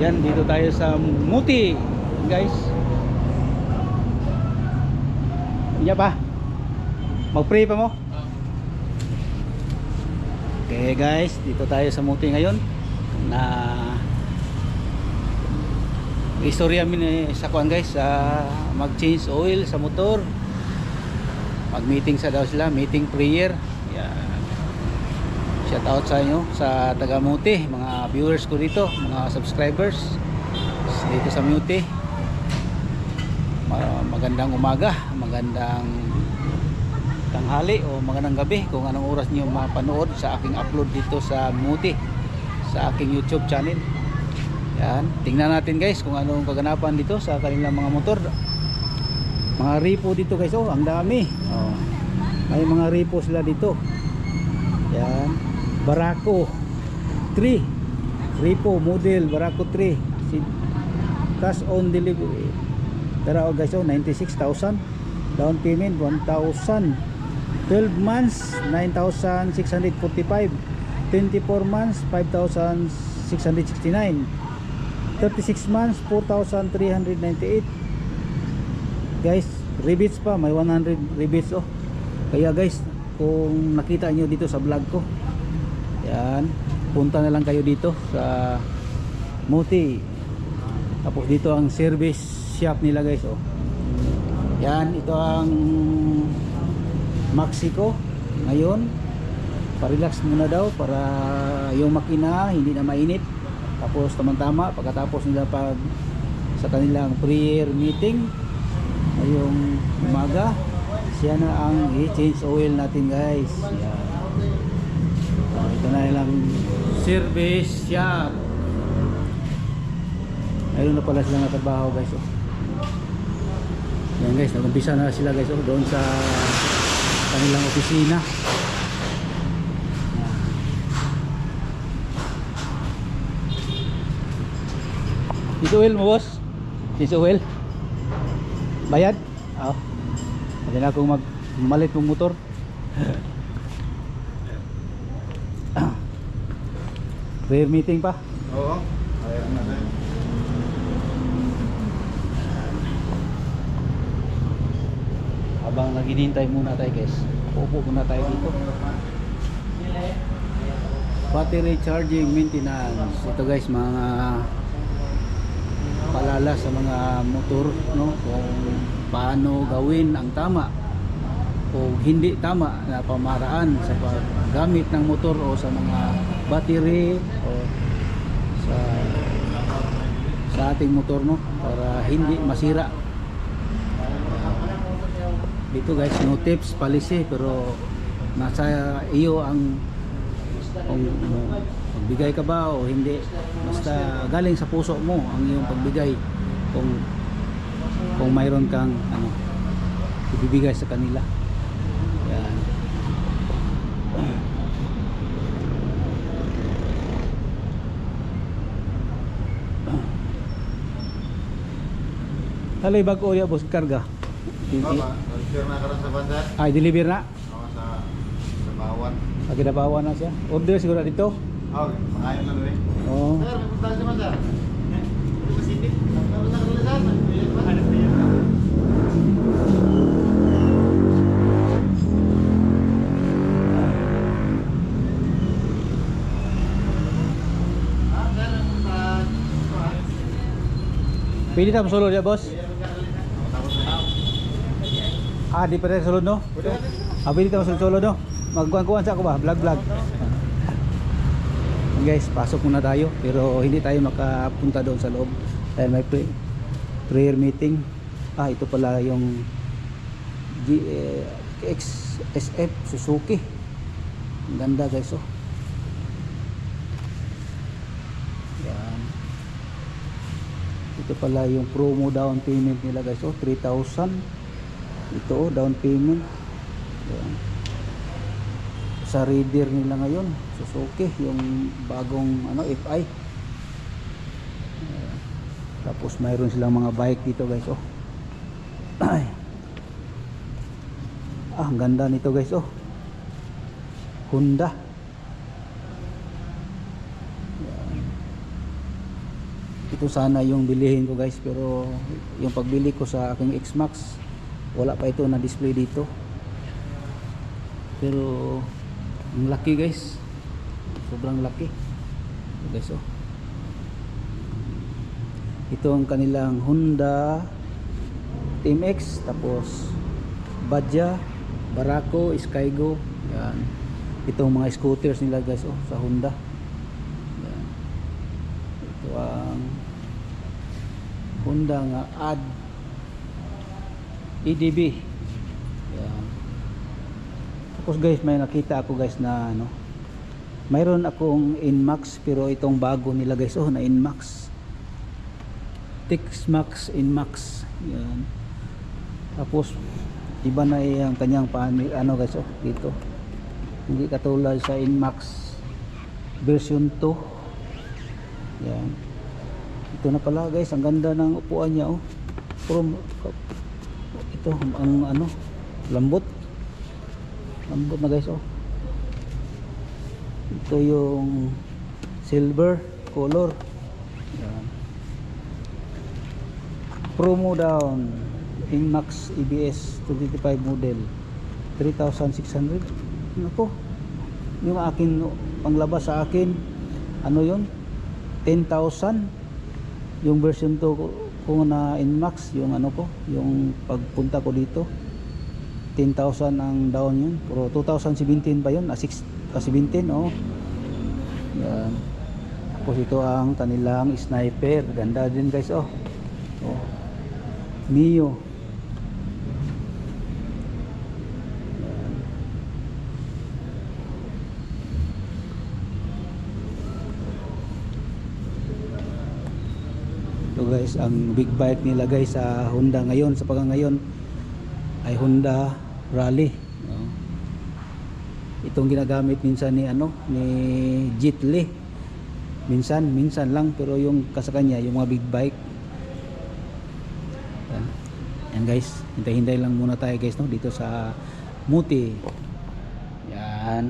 Yan, dito tayo sa Muti, guys. Iya pa? Mag-pray pa mo? Okay guys, dito tayo sa Muti ngayon. Na istorya min sa kuan guys, mag-change oil sa motor. Mag-meeting sa daw sila, meeting prayer. Yan. Shout out sa inyo sa taga Muti, mga viewers ko dito, mga subscribers dito sa Muti. Magandang umaga, magandang tanghali o magandang gabi kung anong oras niyo mapanood sa aking upload dito sa Muti, sa aking YouTube channel. Yan, tingnan natin guys kung anong kaganapan dito sa kanilang mga motor. Mga repo dito guys, oh, ang dami. Oh. May mga repo sila dito. Yan, Barako 3 repo model Barako 3 cash on delivery. Tara oh guys, oh, 96,000 down payment 1,000, 12 months 9,645, 24 months 5,669, 36 months 4,398. guys, rebates pa, may 100 rebates. Oh, kaya guys, kung nakita nyo dito sa vlog ko, yan, punta na lang kayo dito sa Muti. Tapos dito ang service shop nila guys. Oh, yan, ito ang Mexico. Ngayon parelax muna daw para yung makina hindi na mainit. Tapos tamang-tama pagkatapos nila pag sa kanilang prayer meeting ngayong umaga, siya na ang i-change oil natin guys. Yan. Ito na lang service shop. Ayun na pala sila natrabaho guys. Oh. Yan guys, nag-umpisa na sila guys, oh, doon sa kanilang opisina. Ito oil mo boss? Ito oil? Bayad? Oo. Hindi na akong magmalit mong motor. Prayer meeting pa? Oo. Ayaw na tayo. Habang naghihintay muna tayo guys, upo muna tayo dito. Battery charging maintenance. Ito guys, mga palala sa mga motor, no, kung paano gawin ang tama o hindi tama na pamaraan sa paggamit ng motor o sa mga battery o sa ating motor, no, para hindi masira. Dito guys, no tips policy, pero nasa iyo ang kung magbigay ka ba o hindi. Basta galing sa puso mo ang iyong pagbigay, kung mayroon kang ibibigay sa kanila. Yan. Halay bago ya boss karga. Baba, share na ka rin sa banda. Ay, deliver na? Oo, sa Bawan. Pagkinabawan na siya. Order siguro dito? Oo, makain na rin. Oo. Sir, may punta sa banda. Ito ba sipit? Ano na kalalasan? Ano ba yan? Pwede tayo solo dia boss? Ah, di pa rin solo no? Pwede tayo solo no? Magkuhan-kuhan sa ako ba? Vlog. Guys, pasok muna tayo, pero hindi tayo makapunta doon sa loob dahil may prayer meeting. Ah, ito pala yung XSF Suzuki. Ang ganda guys, oh. Yan. Ito pala yung promo down payment nila guys, oh, 3,000. Ito, oh, down payment. Yan. Sa reader nila ngayon, Suzuki, yung bagong FI. Tapos mayroon silang mga bike dito guys, oh. Ang ganda nito guys, oh. Honda. Yan. ito sana yung bilihin ko guys, pero yung pagbili ko sa aking X-Max wala pa ito na display dito. Pero ang laki guys, sobrang laki guys. Oh, ito ang kanilang Honda Team X, tapos Badja, Barako, Skygo. Yan, itong mga scooters nila guys, oh, sa Honda. Yan, ito ang Honda nga Ad EDB. Yan. Tapos guys, may nakita ako guys na ano, mayroon akong Inmax, pero itong bago nila guys, oh, na Inmax, Texmax Inmax. Yan. Tapos iba na yung kanyang ano guys, oh, dito hindi katulad sa Inmax version 2. Yan, ito na pala guys, ang ganda ng upuan niya, oh. Puro ito ang ano, lambot na guys, oh. Ito yung silver color. Yan. Promo down Inmax EBS 255 model 3,600. Nako, yung akin panglabas sa akin, ano yun, 10,000 yung version 2 ko na Inmax, yung ano ko, yung pagpunta ko dito 10,000 ang down yun, pero 2017 pa yun, 17, oh. Yan. Tapos ito ang kanilang sniper, ganda din guys, oh. Oh, Mio. Ito guys, ang big bike nila guys sa Honda ngayon, sa ngayon ay Honda Rally. No? Itong ginagamit minsan ni ano, ni Jet Li. Minsan lang, pero yung kasakanya, yung mga big bike. Yan guys, hintay-hintay lang muna tayo guys, no, dito sa Muti. Yan.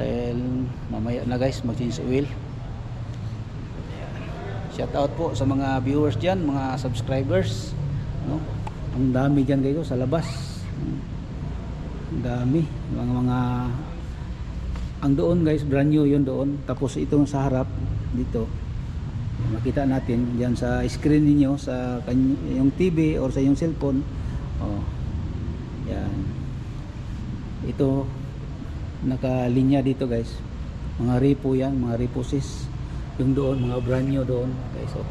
Dahil mamaya na guys, mag-change oil. Shout out po sa mga viewers diyan, mga subscribers, no? Ang dami diyan guys sa labas. Ang dami, mga ang doon guys, brand new 'yun doon. Tapos itong sa harap dito, makita natin diyan sa screen niyo sa yung TV or sa yung cellphone. Oh. Yan. Ito nakalinya dito guys. Mga repo 'yan, mga reposis. Yung doon, mga brand new doon guys. So,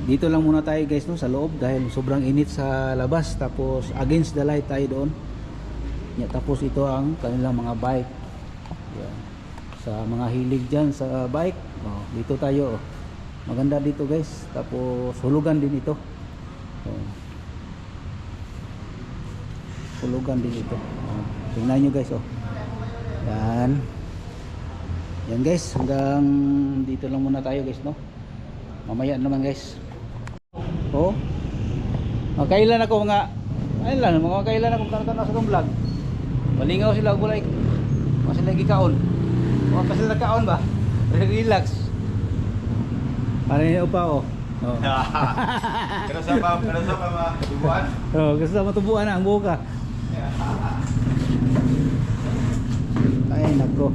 dito lang muna tayo guys, no, sa loob dahil sobrang init sa labas. Tapos against the light tayo doon. Yeah, tapos ito ang kanilang mga bike. Yan. Sa mga hilig dyan sa bike, oh, dito tayo, oh. Maganda dito guys. Tapos hulugan din ito, oh. Hulugan din ito, oh. Tingnan nyo guys, oh. Yan. Yan guys, hanggang dito lang muna tayo guys, no. Mamaya naman guys, oh, kailan ako mga kailan ako tanaw sa vlog, malingaw sila og bulay, kasi lagi kaon, o kasi nagkaon ba, relax para niyo pa, oh. Oh. Pero sa matubuan. Oh, kasi sa matubuan na ang buka. Ay nako.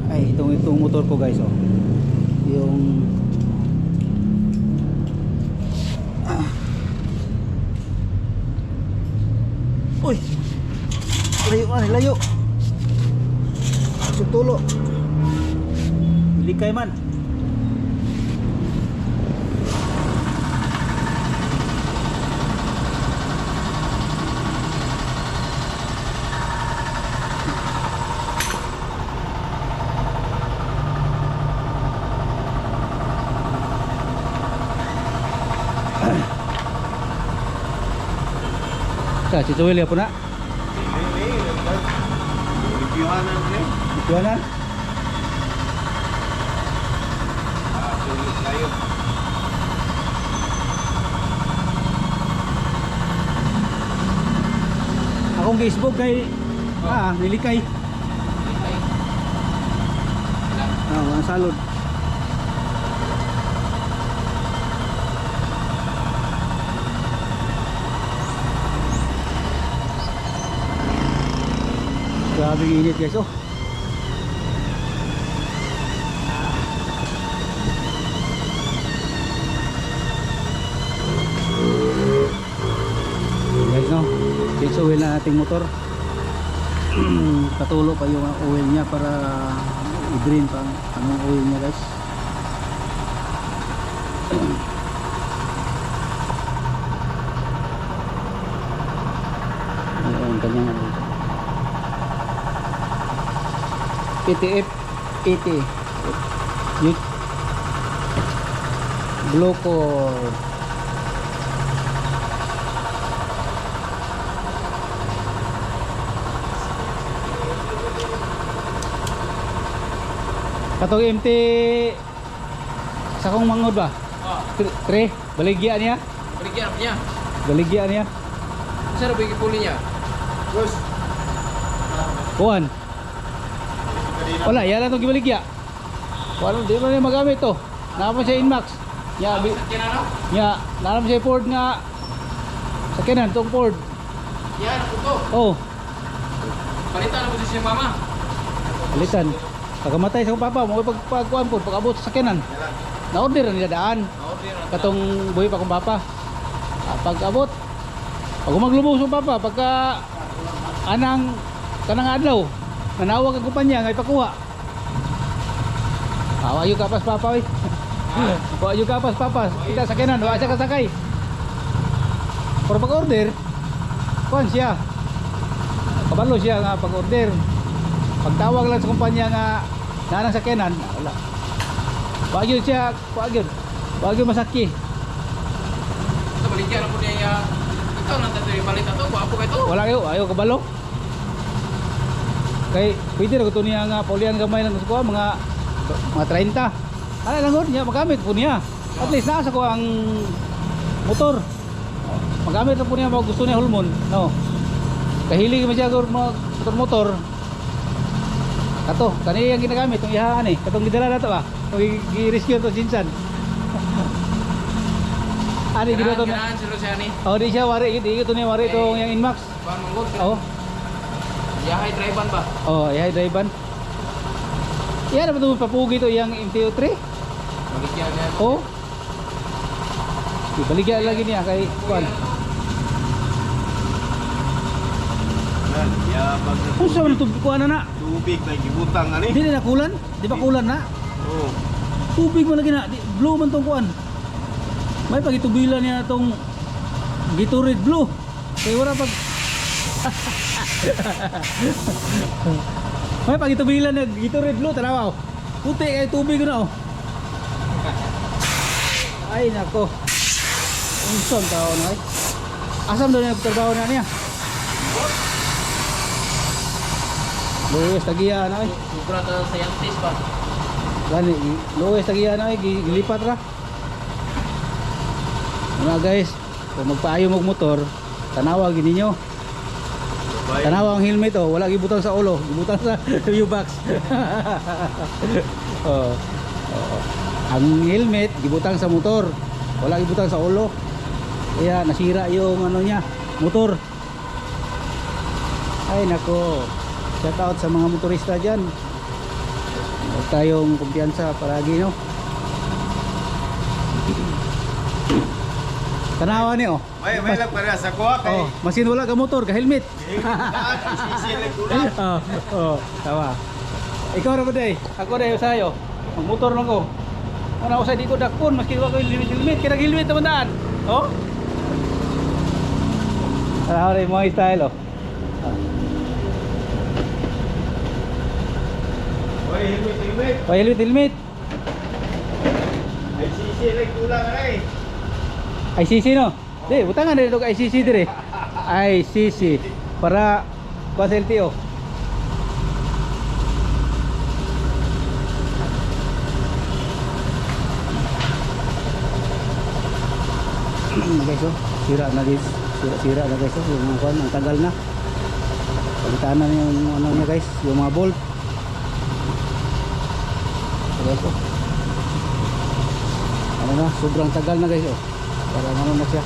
Ay, itong motor ko guys, oh. Yung uy, layo sutulo likay man. Sa si Tuwil po na. Reviewhanan ni. Ituanan. Sulit tayo. Akong Facebook kay nilikay. Oh, mga salod. Grabe init guys oh. Guys no, change oil na ating motor. Patulo pa yung oil niya para i-drain pa ang oil niya guys. Ayan kanyang ETF 80 Glocor. Katong MT sa kong mangod ba? Tre, baligya niya. Baligyan niya. Baligya niya. Saan ba yung puli niya? Bos. Kuan. Wala, yan lang itong gibaligya. Wala, di ba niya magamit to. Nakapon siya Inmax. Ya, Sakyan ano? ya, nakapon siya Ford nga. Sakinan, itong Ford. Yan, ito. Oh, Palitan ang posisyon mama. alitan. Pagkamatay sa kong papa, mo pagkuhan po, pag-abot sa sakinan. Na-order na nila daan. Katong buhay pa kong papa. Pag-abot. Pag umaglubog sa papa, pagka anang kanang adlaw, nanawag ang kumpanya nga ipakuha. Wayo kapas papa, oy. Wayo kapas papa. Kita sakinan, wa siya kasakay. Pero pag-order, kuhan siya. Kabalo siya nga pag-order. Pagtawag lang sa kumpanya nga nanang sakinan, wala. Wagyo siya, wagyo masaki. Ito, baligyan ako niya. Ikaw nang tatoy palit ito. Wapo ka ito. Wala kayo, ayaw kabalo. Kay pwede ra ko niya nga paulian gamay lang ko mga 30. Ano lang gud niya magamit po niya. At least nasa ko ang motor. Magamit na po niya mga gusto niya hulmon. No. Kahilig man siya motor. Kato, kani yang ginagamit tong ihaan eh. Katong gidala nato ah. Gi-rescue to Jinsan. Ani gid to. Kailangan si Rosiani. Oh, di siya wari, di ito niya wari tong yang Inmax. Bang manggod. Oh. Yahay drivean ba? Oh, ihay drivean. Yan naman itong papugi to yung MTO3. Baligyan niya. Oh. Baligyan lagi niya kay Kuan. Yan, ya pag Kung saan ito Kuan na? tubig may gibutang ani. Hindi na kulan? Di ba kulan na? Oh. Tubig mo lagi na. Blue man tong Kuan. May pagitubilan niya tong Gatorade Blue. Kaya wala pag may pagitubilan na Gatorade Blue tanaw. Puti kay tubig na oh. Ay nako. Unson taon ay. Asam daw niya trabaho na niya. Luwes tagiya na ay. Sobra ta sa yantis ba? Gani, luwes tagiya na ay gilipat ra. Mga guys, kung magpaayo mong motor, tanawa gid ninyo. Tanawa ang helmet oh, wala gibutang sa ulo, gibutang sa U-box. Oh. Oh. Ang helmet gibutang sa motor, wala gibutang sa ulo. Kaya nasira yung ano niya, motor. Ay nako. Shout out sa mga motorista diyan. Huwag tayong kumpiyansa palagi no. Tanawa ni oh. May lang para sa kuha kay. Oh, masin wala ka motor, ka helmet. Sisilig ulat. Oh, tawa. Ikaw ra ba day? Ako day usayo. Magmotor lang ko. Ana usay di ko dakpon maski wala ko helmet, kira helmet naman daan. Oh. Tanawa rin mo style oh. Oy, helmet. Oh, helmet. Ay sisilig ulat ay. ICC no? Di, butangan na dito ICC dire. ICC para kuha sa LTO. Guys, oh, sira na guys. Sira na guys, oh, yung mga kuwan, ang tagal na. Palitan na yung ano niya guys, yung mga bolt. guys oh. Ano na, sobrang tagal na guys oh. Parang ano na siya.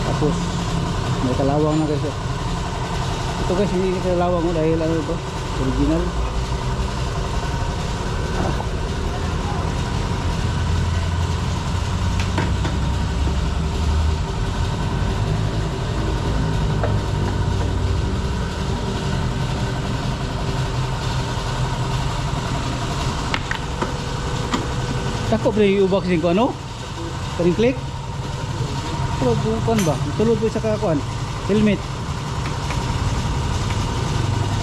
Tapos may kalawang na guys oh. Ito guys hindi kalawang oh dahil ano ito, original. Takop na yung ubak ko ano? Karing click? Tulog bukan ba? Tulog ko sa kakuan. Helmet.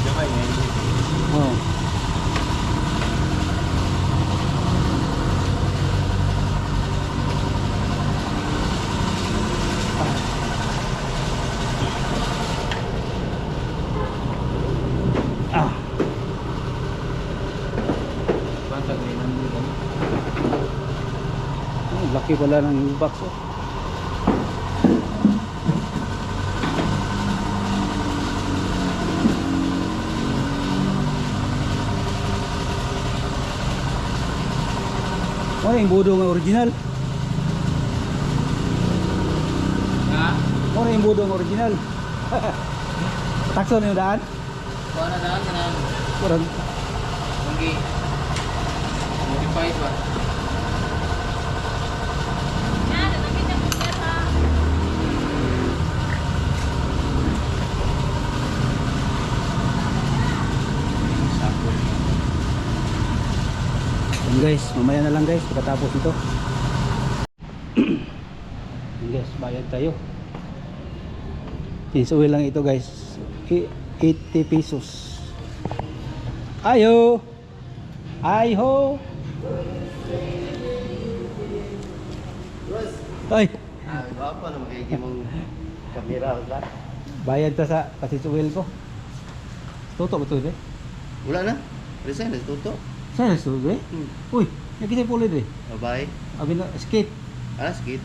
Jamay ngayon. Oh. Ah. Bantag na yun. Oh, laki pala ng box oh. Ano yung budo nga original? Ha? Ano yung budo nga original? Takso na yung daan? Kuha na daan ka na. Parang Mungki. Modified ba? yan guys, mamaya na lang guys pagkatapos ito. Yan guys, bayad tayo. Change oil lang ito guys. 80 pesos. Ayo. Ayho. Ay, Guwapo na magiging mong kamera ba? bayad ta sa change oil ko. Toto ba ito eh? Wala na. Resign na tuto. Saan na ito eh? Uy, nakita yung pulit eh. Bye. Abi na, skate. Skate.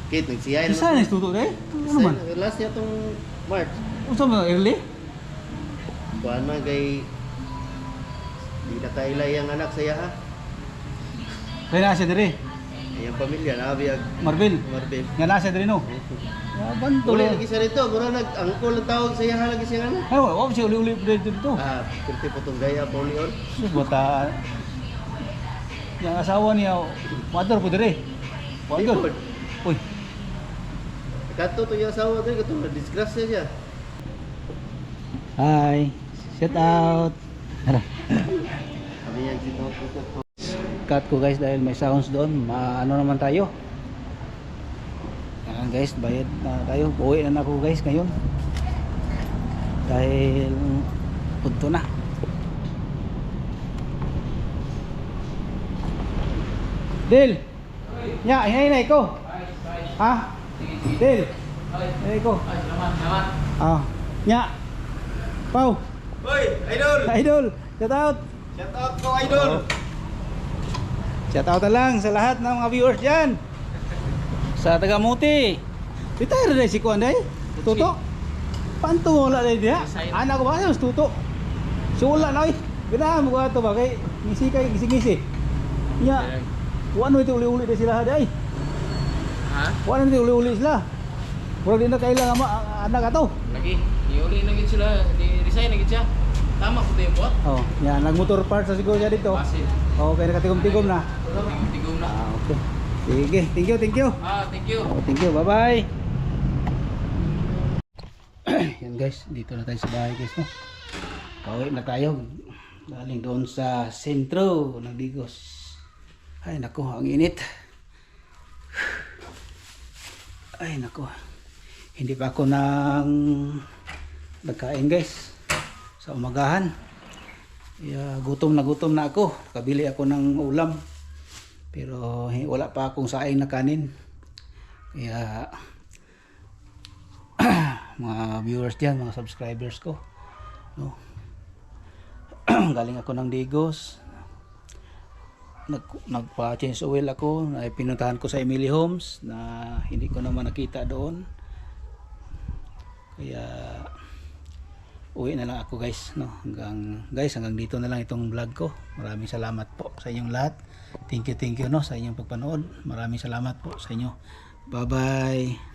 Skate nagsiyay Saan na ito eh? Ano man? Last niya tong March. Unsa man early? Kuan man kay di na kailay ang anak sa iya ha. Kaya na siya dire. Iyang pamilya na abiyag Marvel. Marvel. Nga na siya dire no. Yaban to. Uli lagi siya rito, mura nag-angkol ang tawag sa iya ha lagi siya anak. Ay, wala siya uli-uli dito. Kunti po tong gaya polior. Sus bata. Yang asawa niya, mother po dire. Mother. Uy, Kato to yung asawa to, kato na disgrasya siya. hi. Shout out. Sabi niya ginoo. Cut ko guys dahil may sounds doon. Ano naman tayo? Yan guys, bayad na tayo. Uwi na ako guys ngayon. Dahil punto na. Del. Nya, hinay ko. Ha? Del. Hinay ko. Salamat. Ah, nya. Pau. Hoy, idol! Idol, shout out. Shout out ko idol. Shout out na lang sa lahat ng mga viewers diyan. Sa Tagamuti. Retire na si Kuan day. Tuto. Panto wala day dia. Anak ko ba sa tuto. Sula na oy. Gina mo ato ba kay ngisi kay gisi-gisi. Nya. Wano ito uli-uli na sila day. Ha? Wano ito uli-uli sila. Wala din na kailangan anak ato. Lagi. Iuli na gid sila. Di-resign na gid siya. Tama po yung bot. Oh, yan nagmotor parts sa siguro siya dito. Basil. Okay, nakatigom-tigom na. Tigom na. Ah, okay. Sige, thank you, thank you. Thank you. Oh, thank you, bye-bye. Yan guys, dito na tayo sa bahay guys, no. Pauwi na tayo. Galing doon sa sentro ng Digos. Ay nako, ang init. Ay nako. Hindi pa ako nagkain guys sa umagahan. Gutom na ako. Kabili ako ng ulam. Pero wala pa akong saing na kanin. Kaya mga viewers diyan, mga subscribers ko, no. Galing ako ng Digos. Nagpa-change oil ako. Pinuntahan ko sa Emily Homes na hindi ko naman nakita doon. Kaya uwi na lang ako guys, no. Hanggang dito na lang itong vlog ko. Maraming salamat po sa inyong lahat. Thank you no sa inyong pagpanood. Maraming salamat po sa inyo. Bye bye.